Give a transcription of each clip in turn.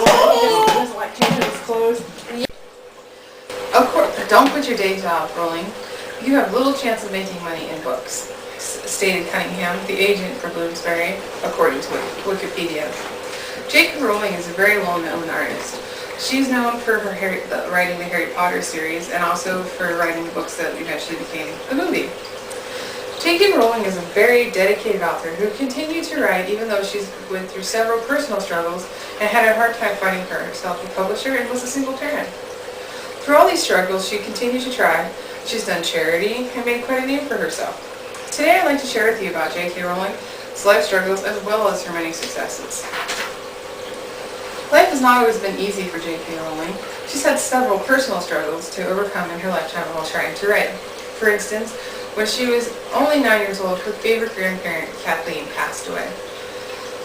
Rowling. He doesn't like changing his clothes. Of course, don't quit your day job, Rowling. You have little chance of making money in books, stated Cunningham, the agent for Bloomsbury, according to Wikipedia. J.K. Rowling is a very well-known artist. She's known for her writing the Harry Potter series and also for writing the books that eventually became a movie. J.K. Rowling is a very dedicated author who continued to write even though she's went through several personal struggles and had a hard time finding for herself a publisher and was a single parent. Through all these struggles, she continued to try. She's done charity and made quite a name for herself. Today I'd like to share with you about J.K. Rowling's life struggles as well as her many successes. Life has not always been easy for J.K. Rowling. She's had several personal struggles to overcome in her lifetime while trying to write. For instance, when she was only 9 years old, her favorite grandparent, Kathleen, passed away,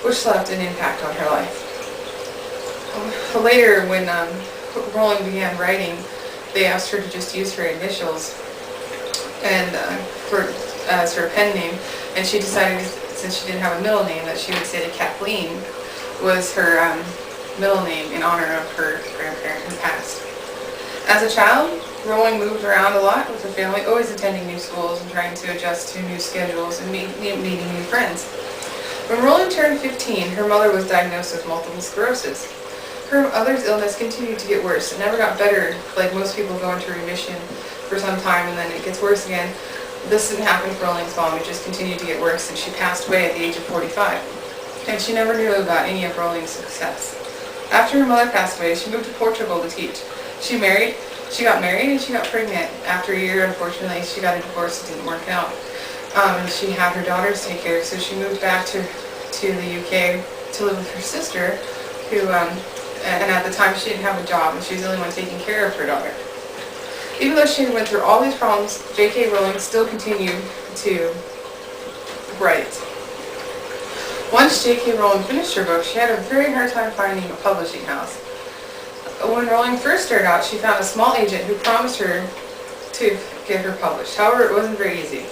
which left an impact on her life. Later, when Rowling began writing, they asked her to just use her initials and as her pen name, and she decided, since she didn't have a middle name, that she would say that Kathleen was her middle name in honor of her grandparent who passed. As a child, Rowling moved around a lot with her family, always attending new schools and trying to adjust to new schedules and meeting new friends. When Rowling turned 15, her mother was diagnosed with multiple sclerosis. Her mother's illness continued to get worse. It never got better, like most people go into remission for some time and then it gets worse again. This didn't happen for Rowling's mom. It just continued to get worse, and she passed away at the age of 45. And she never knew about any of Rowling's success. After her mother passed away, she moved to Portugal to teach. She got married and she got pregnant. After a year, unfortunately, she got a divorce. It didn't work out. And she had her daughters to take care of, so she moved back to the UK to live with her sister, who, and at the time she didn't have a job, and she was the only one taking care of her daughter. Even though she went through all these problems, J.K. Rowling still continued to write. Once J.K. Rowling finished her book, she had a very hard time finding a publishing house. When Rowling first started out, she found a small agent who promised her to get her published. However, it wasn't very easy.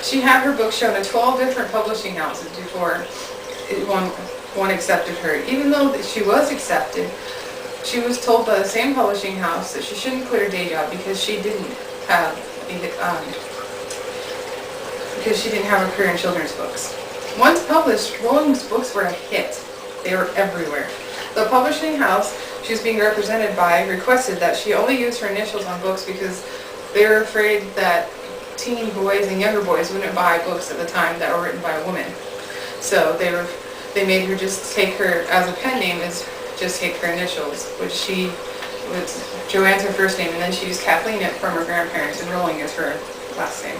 She had her book shown at 12 different publishing houses before one accepted her. Even though she was accepted, she was told by the same publishing house that she shouldn't quit her day job because she didn't have a career in children's books. Once published, Rowling's books were a hit. They were everywhere. The publishing house she was being represented by requested that she only use her initials on books because they were afraid that teen boys and younger boys wouldn't buy books at the time that were written by a woman. So they made her just take her, as a pen name, is just take her initials, which Joanne's her first name, and then she used Kathleen from her grandparents, and Rowling is her last name.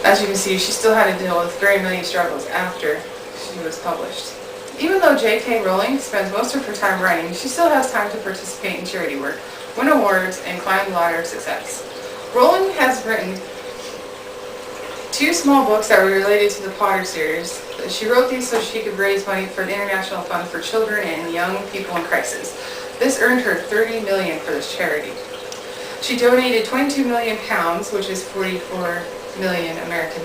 As you can see, she still had to deal with very many struggles after she was published. Even though J.K. Rowling spends most of her time writing, she still has time to participate in charity work, win awards, and climb the ladder of success. Rowling has written 2 small books that were related to the Potter series. She wrote these so she could raise money for the International Fund for Children and Young People in Crisis. This earned her $30 million for this charity. She donated £22 million, which is 44 million American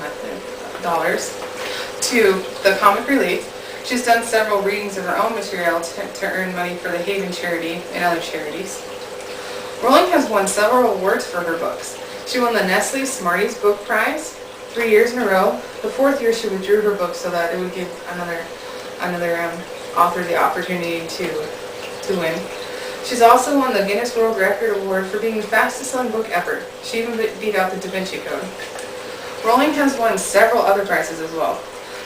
dollars, to the Comic Relief. She's done several readings of her own material to earn money for the Haven charity and other charities. Rowling has won several awards for her books. She won the Nestle Smarties Book Prize 3 years in a row. The 4th year she withdrew her book so that it would give another author the opportunity to win. She's also won the Guinness World Record Award for being the fastest selling book ever. She even beat out the Da Vinci Code. Rowling has won several other prizes as well.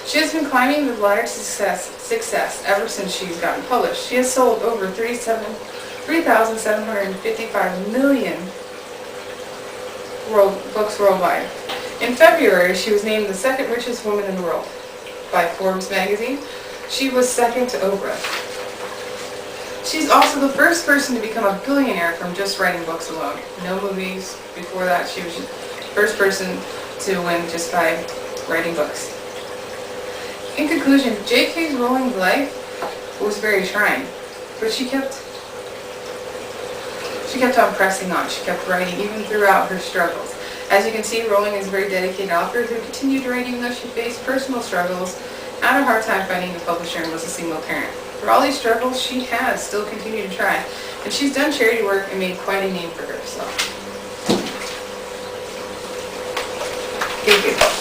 She has been climbing the ladder of success ever since she's gotten published. She has sold over 3,755 million books worldwide. In February, she was named the 2nd richest woman in the world by Forbes magazine. She was second to Oprah. She's also the first person to become a billionaire from just writing books alone. No movies. Before that, she was just the first person to win just by writing books. In conclusion, J.K. Rowling's life was very trying, but she kept on pressing on. She kept writing even throughout her struggles. As you can see, Rowling is a very dedicated author who continued to write even though she faced personal struggles, had a hard time finding a publisher, and was a single parent. through all these struggles, she has still continued to try. And she's done charity work and made quite a name for herself. Thank you.